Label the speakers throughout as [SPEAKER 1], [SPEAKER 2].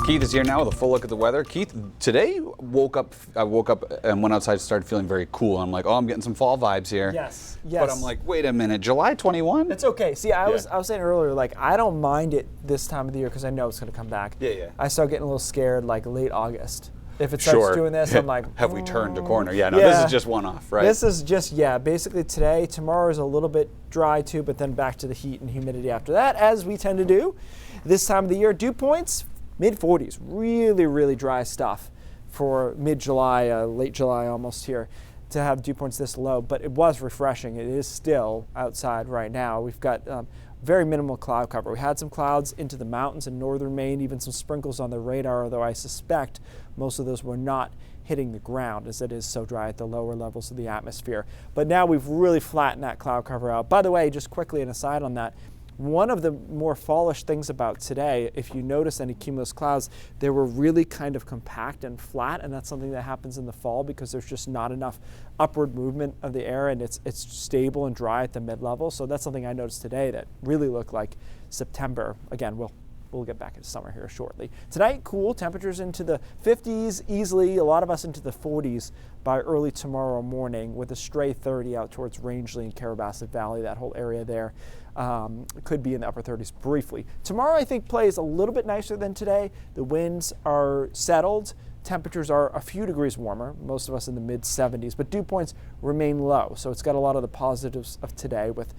[SPEAKER 1] Keith is here now with a full look at the weather. Keith, today I woke up and went outside and started feeling very cool. I'm like, oh, I'm getting some fall vibes here.
[SPEAKER 2] Yes.
[SPEAKER 1] But I'm like, wait a minute, July 21?
[SPEAKER 2] It's okay. See, I was saying earlier, like, I don't mind it this time of the year because I know it's going to come back.
[SPEAKER 1] Yeah.
[SPEAKER 2] I start getting a little scared like late August. If it starts doing this, I'm like,
[SPEAKER 1] have we turned a corner? Yeah, no, this is just one off, right?
[SPEAKER 2] This is just, basically today. Tomorrow is a little bit dry too, but then back to the heat and humidity after that, as we tend to do this time of the year. Dew points, mid-40s. Really, really dry stuff for mid-July, late July almost here, to have dew points this low. But it was refreshing. It is still outside right now. We've got very minimal cloud cover. We had some clouds into the mountains in northern Maine, even some sprinkles on the radar, although I suspect most of those were not hitting the ground as it is so dry at the lower levels of the atmosphere. But now we've really flattened that cloud cover out. By the way, just quickly an aside on that, one of the more fallish things about today, if you notice any cumulus clouds, they were really kind of compact and flat, and that's something that happens in the fall because there's just not enough upward movement of the air, and it's stable and dry at the mid-level. So that's something I noticed today that really looked like September. Again, we'll get back into summer here shortly. Tonight, cool temperatures into the 50s easily, a lot of us into the 40s by early tomorrow morning, with a stray 30 out towards Rangeley and Carrabassett Valley, that whole area there. Could be in the upper 30s briefly. Tomorrow, I think, plays a little bit nicer than today. The winds are settled. Temperatures are a few degrees warmer, most of us in the mid-70s, but dew points remain low. So it's got a lot of the positives of today with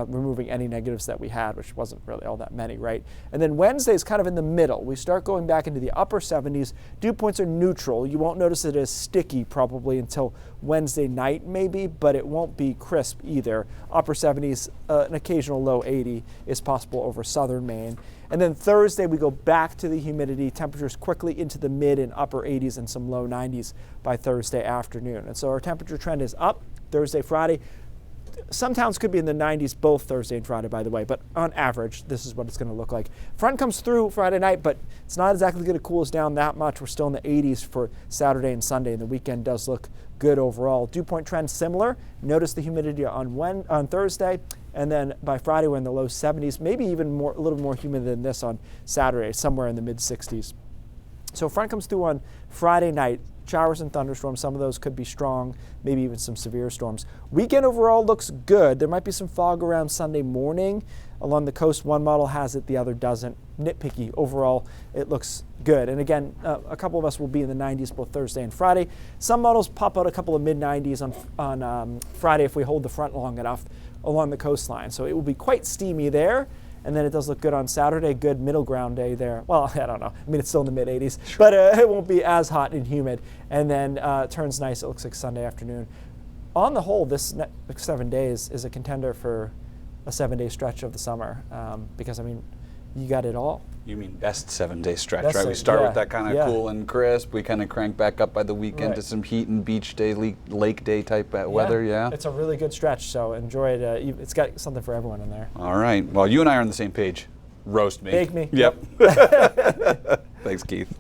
[SPEAKER 2] removing any negatives that we had, which wasn't really all that many, right? And then Wednesday is kind of in the middle. We start going back into the upper 70s. Dew points are neutral. You won't notice it as sticky probably until Wednesday night maybe, but it won't be crisp either. Upper 70s, an occasional low 80 is possible over southern Maine. And then Thursday, we go back to the humidity, temperatures quickly into the mid and upper 80s and some low 90s by Thursday afternoon. And so our temperature trend is up Thursday, Friday. Some towns could be in the 90s both Thursday and Friday, by the way, but on average, this is what it's going to look like. Front comes through Friday night, but it's not exactly going to cool us down that much. We're still in the 80s for Saturday and Sunday, and the weekend does look good overall. Dew point trend similar. Notice the humidity on Thursday, and then by Friday we're in the low 70s, maybe even more, a little more humid than this on Saturday, somewhere in the mid 60s. So front comes through on Friday night. Showers and thunderstorms, some of those could be strong, maybe even some severe storms. Weekend overall looks good. There might be some fog around Sunday morning along the coast. One model has it, the other doesn't. Nitpicky. Overall, it looks good. And again, a couple of us will be in the 90s both Thursday and Friday. Some models pop out a couple of mid-90s on Friday if we hold the front long enough along the coastline. So it will be quite steamy there. And then it does look good on Saturday, good middle ground day there. Well, I don't know. I mean, it's still in the mid-80s, but it won't be as hot and humid. And then turns nice, it looks like Sunday afternoon. On the whole, this next 7 days is a contender for a 7-day stretch of the summer because, I mean, you got it all.
[SPEAKER 1] You mean best 7-day stretch, right? We start with that kind of cool and crisp. We kind of crank back up by the weekend to some heat and beach day, lake day type weather,
[SPEAKER 2] It's a really good stretch, so enjoy it. It's got something for everyone in there.
[SPEAKER 1] All right. Well, you and I are on the same page. Roast me.
[SPEAKER 2] Bake me.
[SPEAKER 1] Yep. Thanks, Keith.